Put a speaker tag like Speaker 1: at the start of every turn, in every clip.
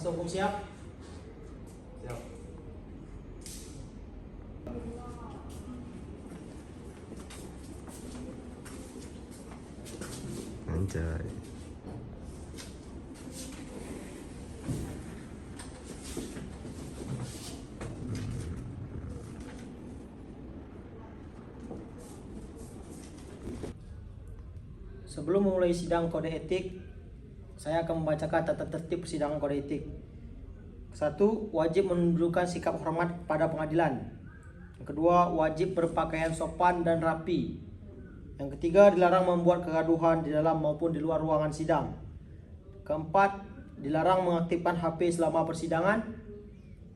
Speaker 1: Kuasa hukum siap?
Speaker 2: Siap.
Speaker 3: Anjay.
Speaker 1: Sebelum memulai sidang kode etik, saya akan membacakan tata tertib persidangan kode etik. 1. Wajib menunjukkan sikap hormat pada pengadilan. Yang kedua, wajib berpakaian sopan dan rapi. Yang ketiga, dilarang membuat kegaduhan di dalam maupun di luar ruangan sidang. Keempat, dilarang mengaktifkan HP selama persidangan.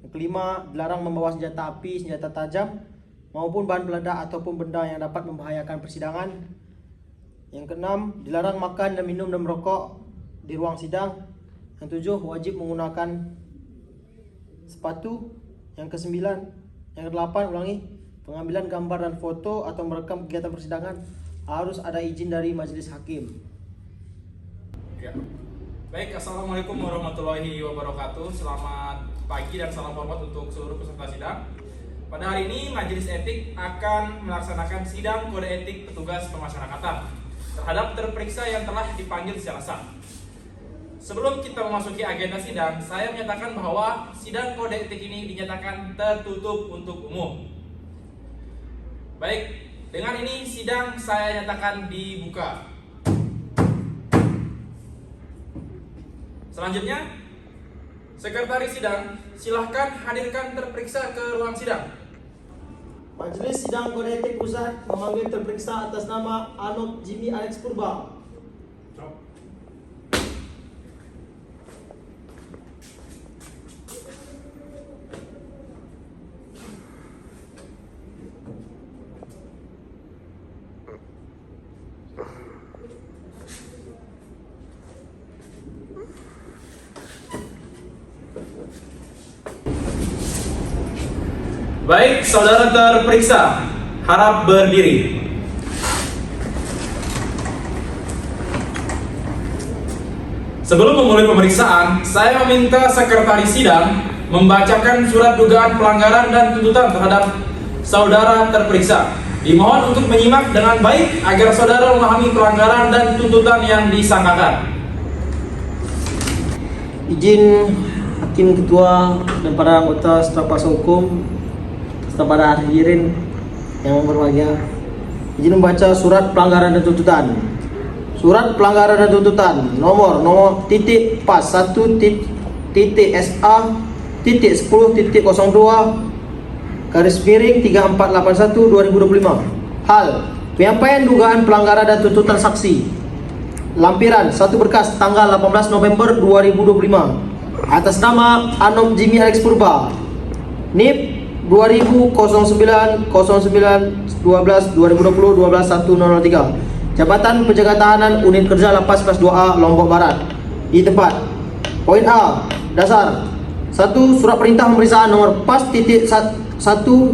Speaker 1: Yang kelima, dilarang membawa senjata api, senjata tajam, maupun bahan peledak ataupun benda yang dapat membahayakan persidangan. Yang keenam, dilarang makan dan minum dan merokok di ruang sidang. Yang tujuh, wajib menggunakan sepatu. Yang kesembilan, yang kedelapan, pengambilan gambar dan foto atau merekam kegiatan persidangan harus ada izin dari majelis hakim.
Speaker 2: Ya. Baik, assalamualaikum warahmatullahi wabarakatuh. Selamat pagi dan salam hormat untuk seluruh peserta sidang. Pada hari ini, Majelis Etik akan melaksanakan sidang kode etik petugas pemasyarakatan terhadap terperiksa yang telah dipanggil secara sah. Sebelum kita memasuki agenda sidang, saya menyatakan bahwa sidang kode etik ini dinyatakan tertutup untuk umum. Baik, dengan ini sidang saya nyatakan dibuka. Selanjutnya, Sekretaris Sidang, silahkan hadirkan terperiksa ke ruang sidang.
Speaker 1: Majelis Sidang Kode Etik Pusat memanggil terperiksa atas nama Anop Jimmy Alex Purba.
Speaker 2: Baik, saudara terperiksa, harap berdiri. Sebelum memulai pemeriksaan, saya meminta Sekretaris Sidang membacakan surat dugaan pelanggaran dan tuntutan terhadap saudara terperiksa. Dimohon untuk menyimak dengan baik agar saudara memahami pelanggaran dan tuntutan yang disangkakan.
Speaker 1: Izin Hakim Ketua dan para anggota staf kuasa hukum serta para hadirin yang berbahagia, izin membaca surat pelanggaran dan tuntutan. Surat pelanggaran dan tuntutan nomor titik pas 1 titik SA titik 10 titik 02 garis miring 3481 2025. Hal penyampaian dugaan pelanggaran dan tuntutan saksi. Lampiran 1 berkas tanggal 18 November 2025 atas nama Anop Jimmy Alex Purba, NIP 20090912 2020 1203103, Jabatan Penjaga Tahanan Unit Kerja Lapas Kelas 2A Lombok Barat. Di tempat: Poin A, dasar 1. Surat perintah pemeriksaan nomor PAS titik 1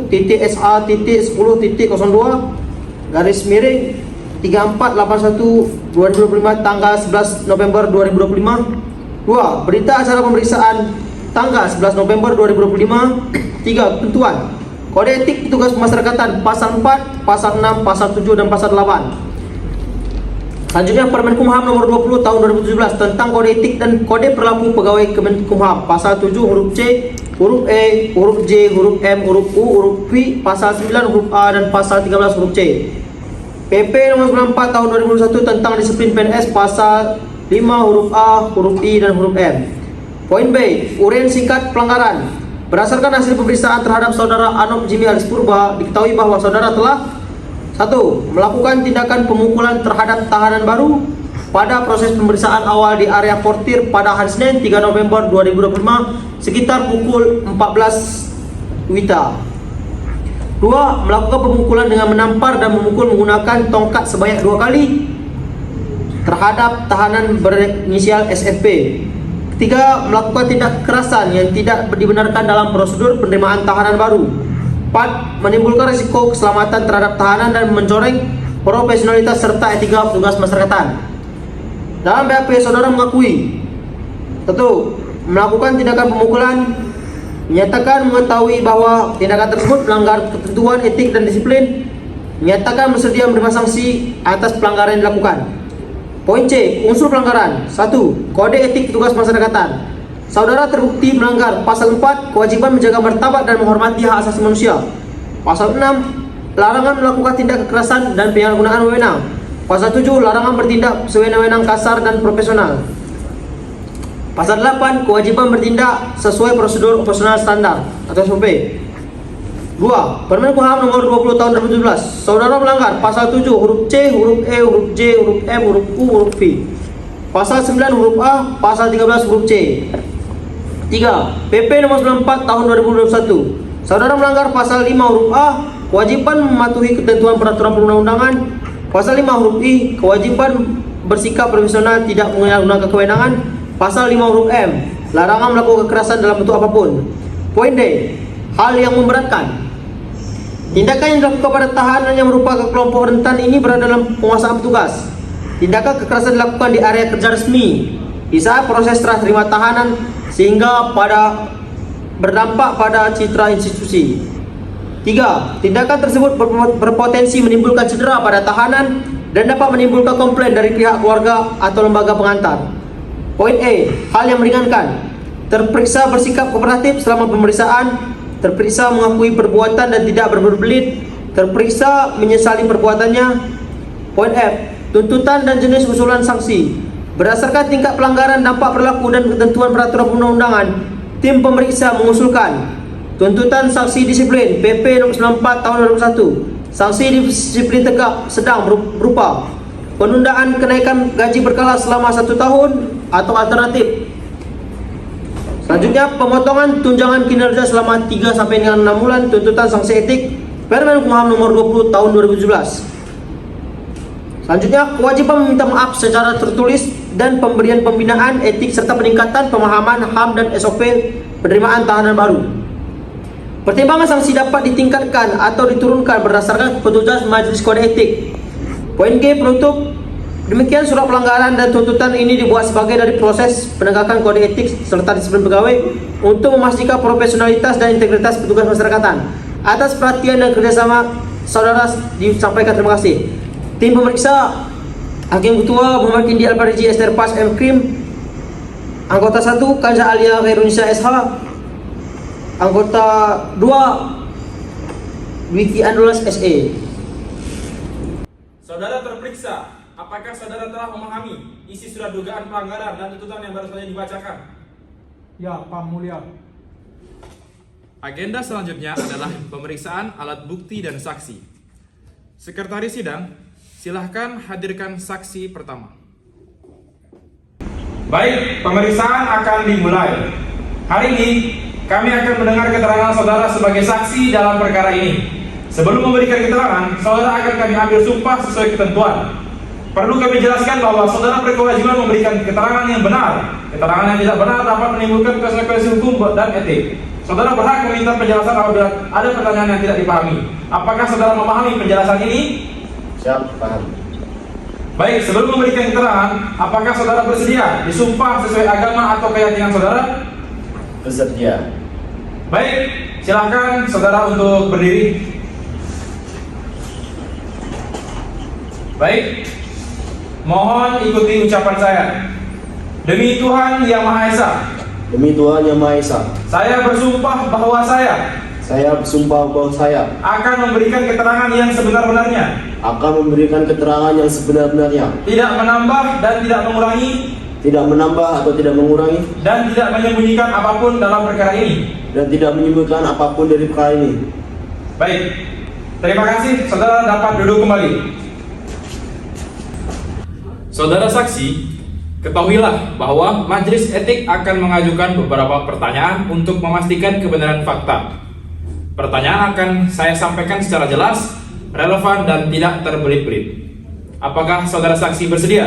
Speaker 1: titik SA titik 10 titik 02 garis miring 3481 2025 tanggal 11 November 2025. 2. Berita acara pemeriksaan tanggal 11 November 2025. 3. Ketentuan Kode Etik Petugas Pemasyarakatan Pasal 4, Pasal 6, Pasal 7 dan Pasal 8. Selanjutnya Permenkumham nomor 20 tahun 2017 tentang Kode Etik dan Kode Perilaku Pegawai Kemenkumham Pasal 7 huruf C, huruf E, huruf J, huruf M, huruf U, huruf V, Pasal 9 huruf A dan Pasal 13 huruf C. PP nomor 94 tahun 2021 tentang disiplin PNS Pasal 5 huruf A, huruf I dan huruf M. Poin B, uraian singkat pelanggaran. Berdasarkan hasil pemeriksaan terhadap saudara Anop Jimmy Alex Purba, diketahui bahwa saudara telah 1. Melakukan tindakan pemukulan terhadap tahanan baru pada proses pemeriksaan awal di area portir pada hari Senin 3 November 2025 sekitar pukul 14 WITA. 2. Melakukan pemukulan dengan menampar dan memukul menggunakan tongkat sebanyak 2 kali terhadap tahanan berinisial SFP. 3. Melakukan tindak kekerasan yang tidak dibenarkan dalam prosedur penerimaan tahanan baru. 4. Menimbulkan risiko keselamatan terhadap tahanan dan mencoreng profesionalitas serta etika petugas masyarakat. Dalam BAP saudara mengakui 1. melakukan tindakan pemukulan, menyatakan mengetahui bahwa tindakan tersebut melanggar ketentuan etik dan disiplin, menyatakan bersedia menerima sanksi atas pelanggaran yang dilakukan. Poin C. Unsur pelanggaran. 1. Kode etik petugas masyarakatan. Saudara terbukti melanggar Pasal 4, kewajiban menjaga martabat dan menghormati hak asasi manusia. Pasal 6, larangan melakukan tindak kekerasan dan penyalahgunaan wewenang. Pasal 7, larangan bertindak sewenang-wenang, kasar dan profesional. Pasal 8, kewajiban bertindak sesuai prosedur operasional standar atau SOP. 2. Permen KUHAM nomor 20 tahun 2017. Saudara melanggar Pasal 7 huruf C, huruf E, huruf J, huruf M, huruf U, huruf V. Pasal 9 huruf A, Pasal 13 huruf C. 3. PP nomor 94 tahun 2021. Saudara melanggar Pasal 5 huruf A, kewajiban mematuhi ketentuan peraturan perundang-undangan. Pasal 5 huruf I, kewajiban bersikap profesional tidak menyalahgunakan kewenangan. Pasal 5 huruf M, larangan melakukan kekerasan dalam bentuk apapun. Poin D. Hal yang memberatkan. Tindakan yang dilakukan pada tahanan yang merupakan kelompok rentan ini berada dalam penguasaan petugas. Tindakan kekerasan dilakukan di area kerja resmi di saat proses serah terima tahanan sehingga berdampak pada citra institusi. 3. Tindakan tersebut berpotensi menimbulkan cedera pada tahanan dan dapat menimbulkan komplain dari pihak keluarga atau lembaga pengantar. Poin E. Hal yang meringankan. Terperiksa bersikap kooperatif selama pemeriksaan. Terperiksa mengakui perbuatan dan tidak berbelit. Terperiksa menyesali perbuatannya. Poin F. Tuntutan dan jenis usulan sanksi. Berdasarkan tingkat pelanggaran, dampak berlaku dan ketentuan peraturan perundang-undangan, tim pemeriksa mengusulkan tuntutan sanksi disiplin PP nomor 94 tahun 2001. Sanksi disiplin tegak sedang berupa penundaan kenaikan gaji berkala selama 1 tahun atau alternatif. Selanjutnya, pemotongan tunjangan kinerja selama 3 sampai dengan 6 bulan. Tuntutan sanksi etik Permen KUHAM nomor 20 tahun 2017. Selanjutnya, kewajiban meminta maaf secara tertulis dan pemberian pembinaan etik serta peningkatan pemahaman HAM dan SOP penerimaan tahanan baru. Pertimbangan sanksi dapat ditingkatkan atau diturunkan berdasarkan keputusan Majelis Kode Etik. Poin G. Penutup. Demikian surat pelanggaran dan tuntutan ini dibuat sebagai dari proses penegakan kode etik serta disiplin pegawai untuk memastikan profesionalitas dan integritas petugas masyarakatan. Atas perhatian dan kerjasama saudara disampaikan terima kasih. Tim pemeriksa Hakim Ketua Muhammad Kindi Al-Pariji Ester Pas M. Krim. Anggota 1 Kanza Alia Khairunisa SH. Anggota 2 Wiki Andulas SE.
Speaker 2: Saudara terperiksa, apakah saudara telah memahami isi surat dugaan pelanggaran dan tuntutan yang baru saja dibacakan?
Speaker 3: Ya, Pak Mulia.
Speaker 2: Agenda selanjutnya adalah pemeriksaan alat bukti dan saksi. Sekretaris sidang, silahkan hadirkan saksi pertama. Baik, pemeriksaan akan dimulai. Hari ini, kami akan mendengar keterangan saudara sebagai saksi dalam perkara ini. Sebelum memberikan keterangan, saudara akan kami ambil sumpah sesuai ketentuan. Perlu kami jelaskan bahwa saudara berkewajiban memberikan keterangan yang benar. Keterangan yang tidak benar dapat menimbulkan konsekuensi hukum dan etik. Saudara berhak meminta penjelasan apabila ada pertanyaan yang tidak dipahami. Apakah saudara memahami penjelasan ini?
Speaker 1: Siap, paham.
Speaker 2: Baik, sebelum memberikan keterangan, apakah saudara bersedia disumpah sesuai agama atau keyakinan saudara?
Speaker 1: Bersedia.
Speaker 2: Baik, silakan saudara untuk berdiri. Baik, mohon ikuti ucapan saya. Demi Tuhan Yang Maha Esa.
Speaker 4: Demi Tuhan Yang Maha Esa.
Speaker 2: Saya bersumpah bahwa saya
Speaker 4: bersumpah bahwa saya
Speaker 2: akan memberikan keterangan yang sebenar-benarnya.
Speaker 4: akan memberikan keterangan yang sebenar-benarnya.
Speaker 2: Tidak menambah dan tidak mengurangi.
Speaker 4: Tidak menambah atau tidak mengurangi.
Speaker 2: Dan tidak menyembunyikan apapun dalam perkara ini.
Speaker 4: Dan tidak menyembunyikan apapun dari perkara ini.
Speaker 2: Baik, terima kasih. Saudara dapat duduk kembali. Saudara saksi, ketahuilah bahwa Majelis Etik akan mengajukan beberapa pertanyaan untuk memastikan kebenaran fakta. Pertanyaan akan saya sampaikan secara jelas, relevan, dan tidak terbelit-belit. Apakah saudara saksi bersedia?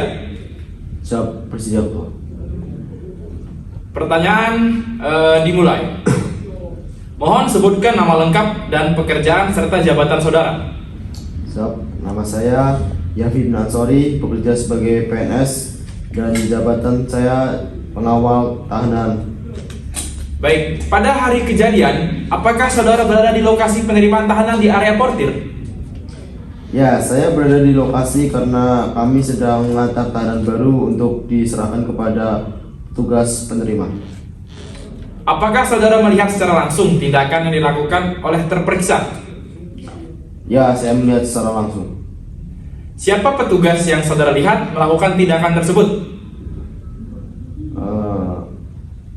Speaker 4: Siap, bersedia, Pak.
Speaker 2: Pertanyaan dimulai. Mohon sebutkan nama lengkap dan pekerjaan serta jabatan saudara.
Speaker 4: Siap, nama saya Yafid Nansori, bekerja sebagai PNS dan jabatan saya pengawal tahanan
Speaker 2: Baik, pada hari kejadian, apakah saudara berada di lokasi penerimaan tahanan di area portir?
Speaker 4: Ya, saya berada di lokasi karena kami sedang mengantar tahanan baru untuk diserahkan kepada tugas penerima.
Speaker 2: Apakah saudara melihat secara langsung tindakan yang dilakukan oleh terperiksa?
Speaker 4: Ya, saya melihat secara langsung.
Speaker 2: Siapa petugas yang saudara lihat melakukan tindakan tersebut?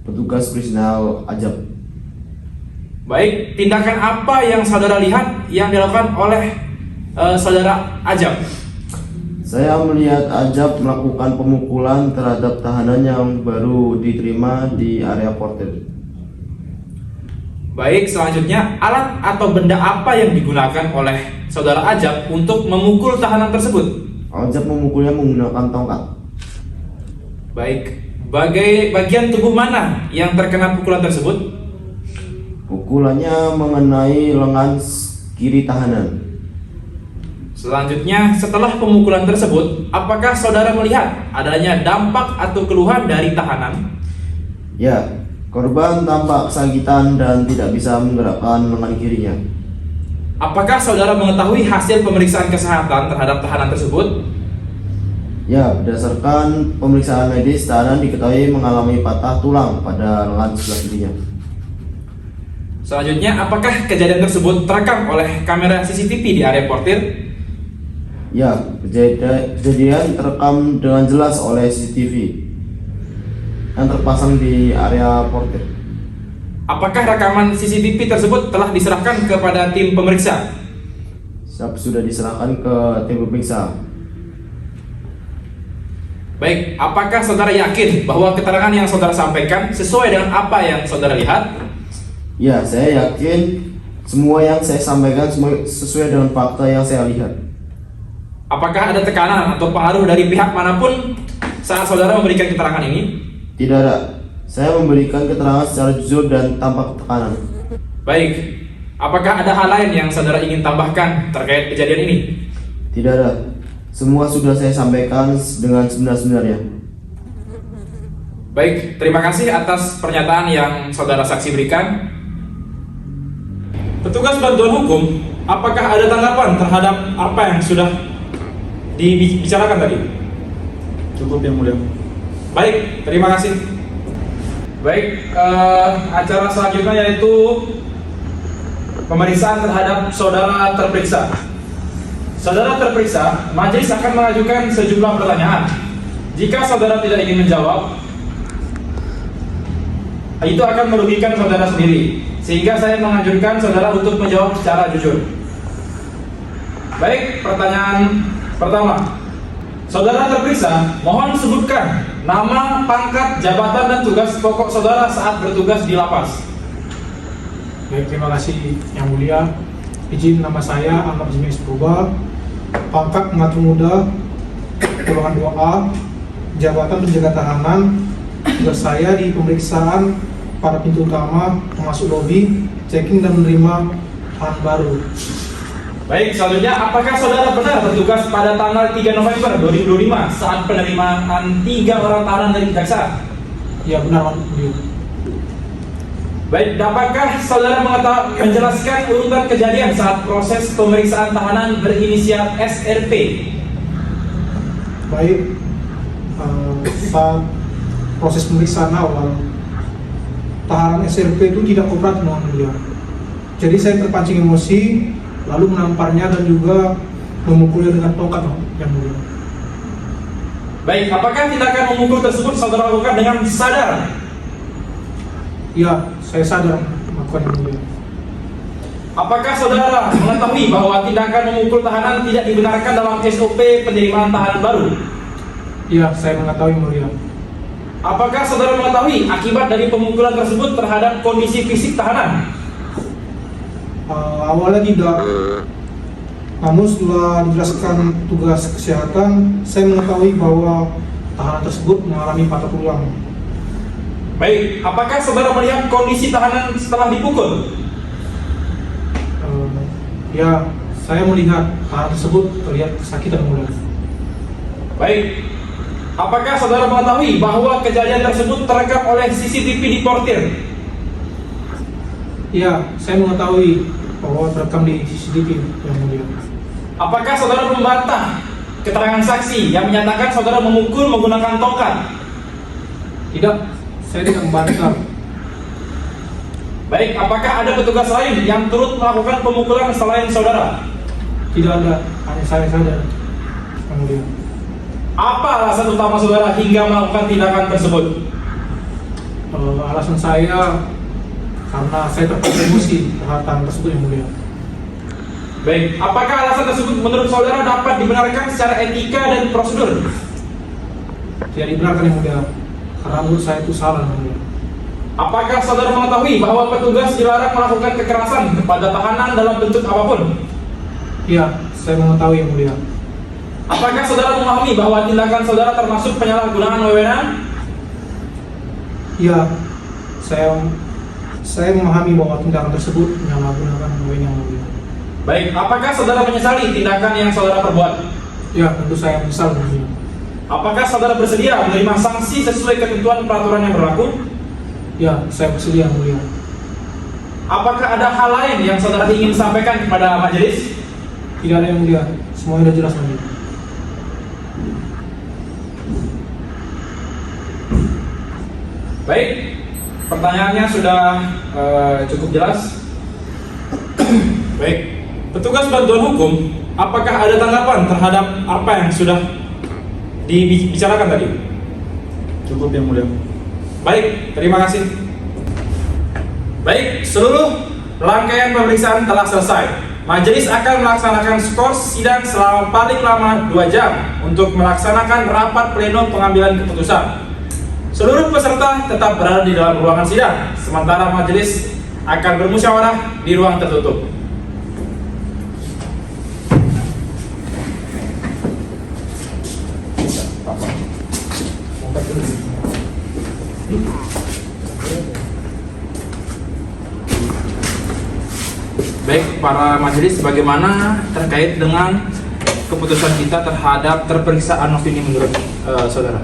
Speaker 4: Petugas Prisnal Ajab.
Speaker 2: Baik, tindakan apa yang saudara lihat yang dilakukan oleh saudara Ajab?
Speaker 4: Saya melihat Ajab melakukan pemukulan terhadap tahanan yang baru diterima di area portir.
Speaker 2: Baik, selanjutnya alat atau benda apa yang digunakan oleh saudara Ajab untuk memukul tahanan tersebut?
Speaker 4: Ajab memukulnya menggunakan tongkat.
Speaker 2: Baik, bagian tubuh mana yang terkena pukulan tersebut?
Speaker 4: Pukulannya mengenai lengan kiri tahanan.
Speaker 2: Selanjutnya, setelah pemukulan tersebut, apakah saudara melihat adanya dampak atau keluhan dari tahanan?
Speaker 4: Ya, korban tampak kesakitan dan tidak bisa menggerakkan lengan kirinya.
Speaker 2: Apakah saudara mengetahui hasil pemeriksaan kesehatan terhadap tahanan tersebut?
Speaker 4: Ya, berdasarkan pemeriksaan medis, tahanan diketahui mengalami patah tulang pada lengan sebelah kirinya.
Speaker 2: Selanjutnya, apakah kejadian tersebut terekam oleh kamera CCTV di area portir?
Speaker 4: Ya, kejadian terekam dengan jelas oleh CCTV yang terpasang di area portir.
Speaker 2: Apakah rekaman CCTV tersebut telah diserahkan kepada tim pemeriksa?
Speaker 4: Sudah diserahkan ke tim pemeriksa.
Speaker 2: Baik, apakah saudara yakin bahwa keterangan yang saudara sampaikan sesuai dengan apa yang saudara lihat?
Speaker 4: Ya, saya yakin semua yang saya sampaikan semua sesuai dengan fakta yang saya lihat.
Speaker 2: Apakah ada tekanan atau pengaruh dari pihak manapun saat saudara memberikan keterangan ini?
Speaker 4: Tidak ada. Saya memberikan keterangan secara jujur dan tanpa tekanan.
Speaker 2: Baik, apakah ada hal lain yang saudara ingin tambahkan terkait kejadian ini?
Speaker 4: Tidak ada. Semua sudah saya sampaikan dengan sebenar-benarnya.
Speaker 2: Baik, terima kasih atas pernyataan yang saudara saksi berikan. Petugas bantuan hukum, apakah ada tanggapan terhadap apa yang sudah dibicarakan tadi?
Speaker 3: Cukup yang mulia.
Speaker 2: Baik, terima kasih. Baik, acara selanjutnya yaitu pemeriksaan terhadap saudara terperiksa. Saudara terperiksa, majelis akan mengajukan sejumlah pertanyaan. Jika saudara tidak ingin menjawab, itu akan merugikan saudara sendiri. Sehingga saya menganjurkan saudara untuk menjawab secara jujur. Baik, pertanyaan pertama. Saudara terperiksa, mohon sebutkan nama, pangkat, jabatan, dan tugas pokok saudara saat bertugas di lapas.
Speaker 3: Baik, terima kasih yang mulia. Izin, nama saya Ahmad Jimis Purba, pangkat pengatur muda, golongan 2A, jabatan penjaga tahanan. Tugas saya di pemeriksaan pada pintu utama, masuk lobi, checking dan menerima tahanan baru.
Speaker 2: Baik, selanjutnya, apakah saudara benar bertugas pada tanggal 3 November 2025 saat penerimaan 3 orang tahanan dari kejaksaan?
Speaker 3: Ya, benar, mulia.
Speaker 2: Baik, dapatkah saudara menjelaskan urutan kejadian saat proses pemeriksaan tahanan berinisial SRP?
Speaker 3: Baik, saat proses pemeriksaan awal, tahanan SRP itu tidak kooperatif dengan mulia. Jadi saya terpancing emosi, lalu menamparnya dan juga memukulnya dengan tongkat yang mulia.
Speaker 2: Baik, apakah tindakan memukul tersebut saudara lakukan dengan sadar?
Speaker 3: Ya, saya sadar melakukan yang mulia.
Speaker 2: Apakah saudara mengetahui bahwa tindakan memukul tahanan tidak dibenarkan dalam SOP penerimaan tahanan baru?
Speaker 3: Ya, saya mengetahui yang mulia.
Speaker 2: Apakah saudara mengetahui akibat dari pemukulan tersebut terhadap kondisi fisik tahanan?
Speaker 3: Awalnya tidak, namun setelah dijelaskan tugas kesehatan, saya mengetahui bahwa tahanan tersebut mengalami patah tulang.
Speaker 2: Baik, apakah saudara melihat kondisi tahanan setelah dipukul?
Speaker 3: Ya, saya melihat tahanan tersebut terlihat kesakitan mulia.
Speaker 2: Baik, apakah saudara mengetahui bahwa kejadian tersebut terekam oleh CCTV di portir?
Speaker 3: Iya, saya mengetahui bahwa terekam di CCTV yang mulia.
Speaker 2: Apakah saudara membantah keterangan saksi yang menyatakan saudara memukul menggunakan tongkat?
Speaker 3: Tidak, saya tidak membantah.
Speaker 2: Baik, apakah ada petugas lain yang turut melakukan pemukulan selain saudara?
Speaker 3: Tidak ada, hanya saya saja yang mulia.
Speaker 2: Apa alasan utama saudara hingga melakukan tindakan tersebut?
Speaker 3: Alasan saya karena saya terpaksa emosi terhadap hal tersebut yang mulia.
Speaker 2: Baik, apakah alasan tersebut menurut saudara dapat dibenarkan secara etika dan prosedur?
Speaker 3: Tidak dibenarkan yang mulia, karena menurut saya itu salah yang mulia.
Speaker 2: Apakah saudara mengetahui bahwa petugas dilarang melakukan kekerasan kepada tahanan dalam bentuk apapun?
Speaker 3: Iya, saya mengetahui yang mulia.
Speaker 2: Apakah saudara memahami bahwa tindakan saudara termasuk penyalahgunaan wewenang?
Speaker 3: Iya, saya memahami bahwa tindakan tersebut menyalahgunakan wewenang yang mulia.
Speaker 2: Baik, apakah saudara menyesali tindakan yang saudara perbuat?
Speaker 3: Ya, tentu saya menyesal yang mulia.
Speaker 2: Apakah saudara bersedia menerima sanksi sesuai ketentuan peraturan yang berlaku?
Speaker 3: Ya, saya bersedia yang mulia.
Speaker 2: Apakah ada hal lain yang saudara ingin sampaikan kepada majelis?
Speaker 3: Tidak ada yang mulia, semuanya sudah jelas yang mulia.
Speaker 2: Baik, pertanyaannya sudah cukup jelas. Baik, petugas bantuan hukum, apakah ada tanggapan terhadap apa yang sudah dibicarakan tadi?
Speaker 5: Cukup yang mulia.
Speaker 2: Baik, terima kasih. Baik, seluruh rangkaian pemeriksaan telah selesai. Majelis akan melaksanakan skor sidang selama paling lama 2 jam untuk melaksanakan rapat pleno pengambilan keputusan. Seluruh peserta tetap berada di dalam ruangan sidang, sementara majelis akan bermusyawarah di ruang tertutup. Baik, para majelis, bagaimana terkait dengan keputusan kita terhadap terperiksa Anofini menurut saudara?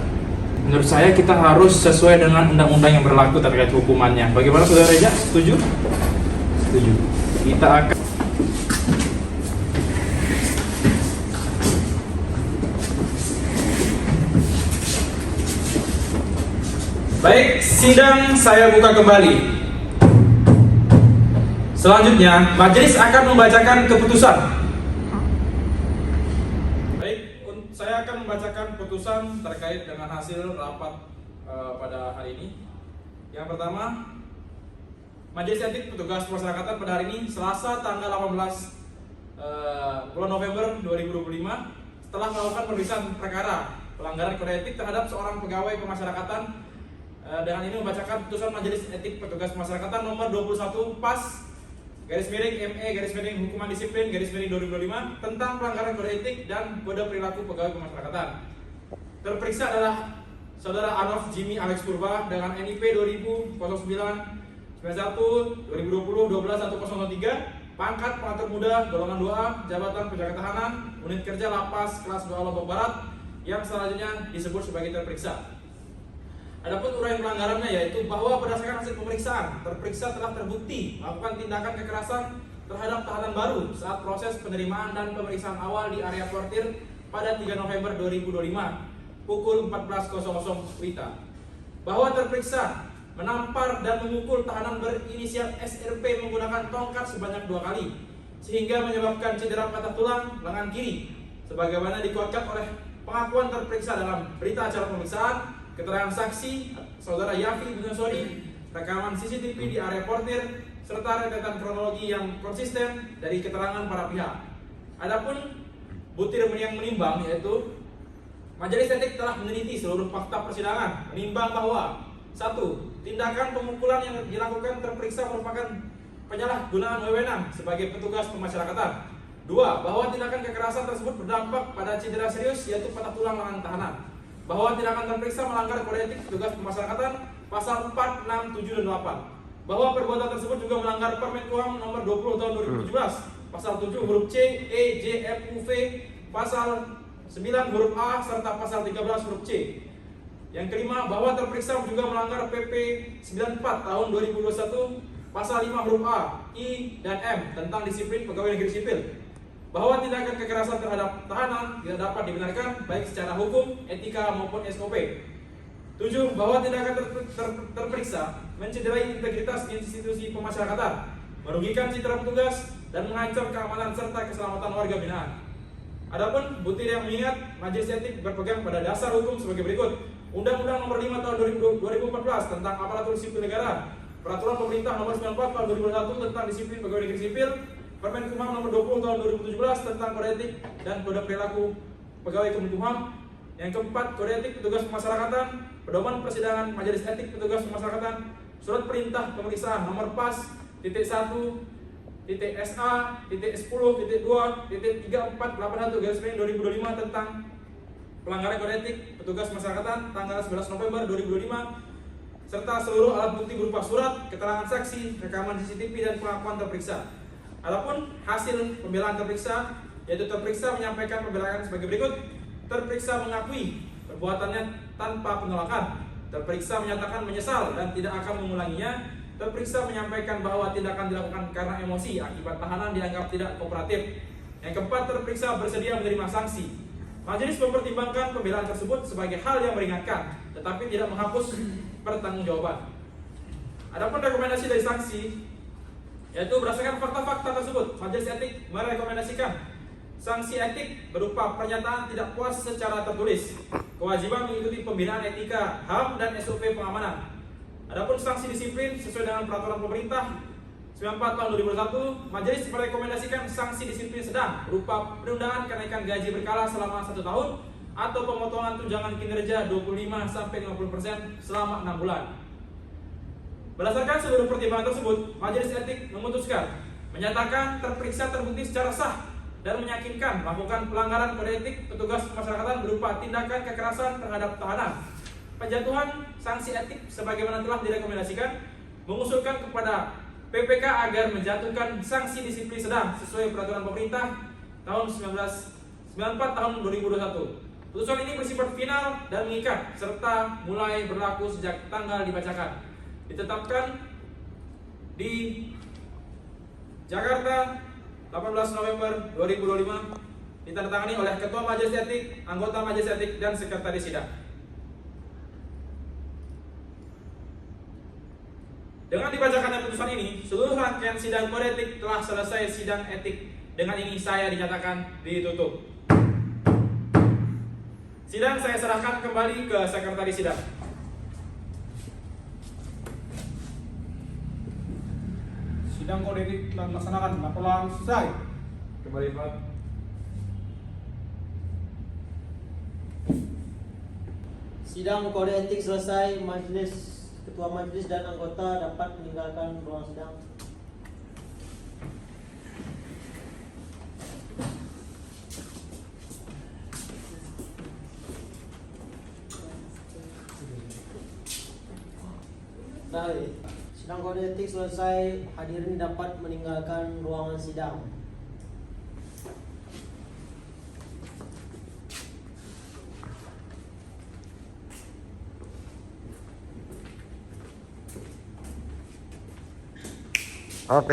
Speaker 2: Menurut saya kita harus sesuai dengan undang-undang yang berlaku terkait hukumannya. Bagaimana saudara Reja? Setuju? Setuju. Kita akan baik, sidang saya buka kembali. Selanjutnya, majelis akan membacakan keputusan. Baik, saya akan membacakan putusan terkait dengan hasil rapat pada hari ini. Yang pertama, Majelis Etik Petugas Pemasyarakatan pada hari ini, Selasa tanggal 18 bulan November 2025, setelah melakukan pemeriksaan perkara pelanggaran kode etik terhadap seorang pegawai pemasyarakatan, dengan ini membacakan putusan Majelis Etik Petugas Pemasyarakatan nomor 21 PAS _ME_Hukuman Disiplin _2025 tentang pelanggaran kode etik dan kode perilaku pegawai pemasyarakatan. Terperiksa adalah Saudara Anof Jimmy Alex Purba dengan NIP 2009/2020-12-1003, pangkat pengatur muda, golongan 2A, jabatan penjaga tahanan, unit kerja lapas kelas 2 Lombok Barat, yang selanjutnya disebut sebagai terperiksa. Adapun uraian pelanggarannya yaitu bahwa berdasarkan hasil pemeriksaan, terperiksa telah terbukti melakukan tindakan kekerasan terhadap tahanan baru saat proses penerimaan dan pemeriksaan awal di area portir pada 3 November 2025 pukul 14.00 WITA. Bahwa terperiksa menampar dan memukul tahanan berinisial SRP menggunakan tongkat sebanyak 2 kali sehingga menyebabkan cedera patah tulang lengan kiri, sebagaimana dikuatkan oleh pengakuan terperiksa dalam berita acara pemeriksaan, keterangan saksi Saudara Yafi Bunyosori, rekaman CCTV di area portir, serta rentetan kronologi yang konsisten dari keterangan para pihak. Adapun butir yang menimbang yaitu Majelis Etik telah meneliti seluruh fakta persidangan, menimbang bahwa 1. Tindakan pemukulan yang dilakukan terperiksa merupakan penyalahgunaan wewenang sebagai petugas pemasyarakatan. 2. Bahwa tindakan kekerasan tersebut berdampak pada cedera serius yaitu patah tulang lengan tahanan. Bahwa tindakan terperiksa melanggar kode etik petugas pemasyarakatan pasal 4, 6, 7, dan 8. Bahwa perbuatan tersebut juga melanggar Permen KUHAM nomor 20 tahun 2017 pasal 7 huruf C, E, J, F, U, V, pasal 9 huruf A serta pasal 13 huruf C. Yang kelima, bahwa terperiksa juga melanggar PP 94 tahun 2021 pasal 5 huruf A, I, dan M tentang disiplin pegawai negeri sipil, bahwa tindakan kekerasan terhadap tahanan tidak dapat dibenarkan baik secara hukum, etika maupun SOP. 7. Bahwa tindakan terperiksa mencederai integritas institusi pemasyarakatan, merugikan citra petugas, dan mengancam keamanan serta keselamatan warga binaan. Adapun butir yang mengingat, Majelis Etik berpegang pada dasar hukum sebagai berikut: Undang-Undang Nomor 5 Tahun 2014 tentang Aparatur Sipil Negara, Peraturan Pemerintah Nomor 94 Tahun 2021 tentang Disiplin Pegawai Negeri Sipil, Permen-Kumham Nomor 20 Tahun 2017 tentang Kode Etik dan Kode Perilaku Pegawai Kemenkumham. Yang keempat, Kode Etik Petugas Pemasyarakatan, Pedoman Persidangan Majelis Etik Petugas Pemasyarakatan, Surat Perintah Pemeriksaan Nomor PAS .1.1.10.2.3481/2025 tentang pelanggaran kode etik petugas masyarakat tanggal 11 November 2025, serta seluruh alat bukti berupa surat, keterangan saksi, rekaman CCTV, dan pengakuan terperiksa. Adapun hasil pembelaan terperiksa, yaitu terperiksa menyampaikan pembelaan sebagai berikut: terperiksa mengakui perbuatannya tanpa penolakan, terperiksa menyatakan menyesal dan tidak akan mengulanginya, terperiksa menyampaikan bahwa tindakan dilakukan karena emosi akibat tahanan dianggap tidak kooperatif. Yang keempat, terperiksa bersedia menerima sanksi. Majelis mempertimbangkan pembelaan tersebut sebagai hal yang meringankan, tetapi tidak menghapus pertanggungjawaban. Adapun rekomendasi dari sanksi, yaitu berdasarkan fakta-fakta tersebut, Majelis Etik merekomendasikan sanksi etik berupa pernyataan tidak puas secara tertulis, kewajiban mengikuti pembinaan etika, HAM, dan SOP pengamanan. Adapun sanksi disiplin sesuai dengan peraturan pemerintah 94 tahun 2001, Majelis merekomendasikan sanksi disiplin sedang berupa penundaan kenaikan gaji berkala selama 1 tahun atau pemotongan tunjangan kinerja 25-50% selama 6 bulan. Berdasarkan seluruh pertimbangan tersebut, Majelis Etik memutuskan menyatakan terperiksa terbukti secara sah dan meyakinkan melakukan pelanggaran kode etik petugas pemasyarakatan berupa tindakan kekerasan terhadap tahanan. Penjatuhan sanksi etik sebagaimana telah direkomendasikan, mengusulkan kepada PPK agar menjatuhkan sanksi disiplin sedang sesuai peraturan pemerintah tahun 1994 tahun 2021. Putusan ini bersifat final dan mengikat serta mulai berlaku sejak tanggal dibacakan. Ditetapkan di Jakarta 18 November 2025, ditandatangani oleh Ketua Majelis Etik, anggota Majelis Etik, dan Sekretaris Sidang. Dengan dibacakannya putusan ini, seluruh rangkaian sidang kode etik telah selesai sidang etik. Dengan ini saya dinyatakan ditutup. Sidang saya serahkan kembali ke Sekretaris Sidang.
Speaker 3: Sidang kode etik telah dilaksanakan. Laporan selesai.
Speaker 2: Kembali Pak.
Speaker 1: Sidang kode etik selesai. Ketua majelis dan anggota dapat meninggalkan ruang sidang. Baik, sidang kode etik selesai. Hadirin dapat meninggalkan ruangan sidang.
Speaker 4: Oke.